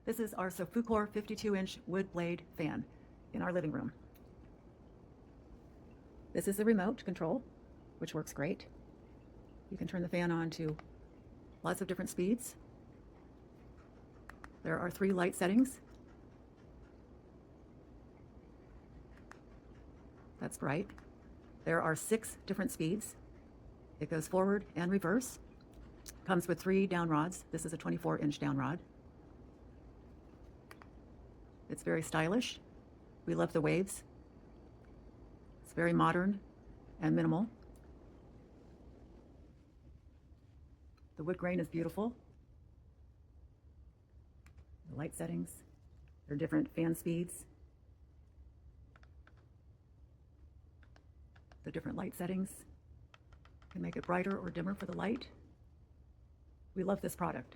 This is our Sofucor 52-inch wood blade fan in our living room. This is the remote control, which works great. You can turn the fan on to lots of different speeds. There are 3 light settings. That's bright. There are 6 different speeds. It goes forward and reverse. Comes with 3 down rods. This is a 24-inch down rod. It's very stylish. We love the waves. It's very modern and minimal. The wood grain is beautiful. The light settings, there are different fan speeds. The different light settings can make it brighter or dimmer for the light. We love this product.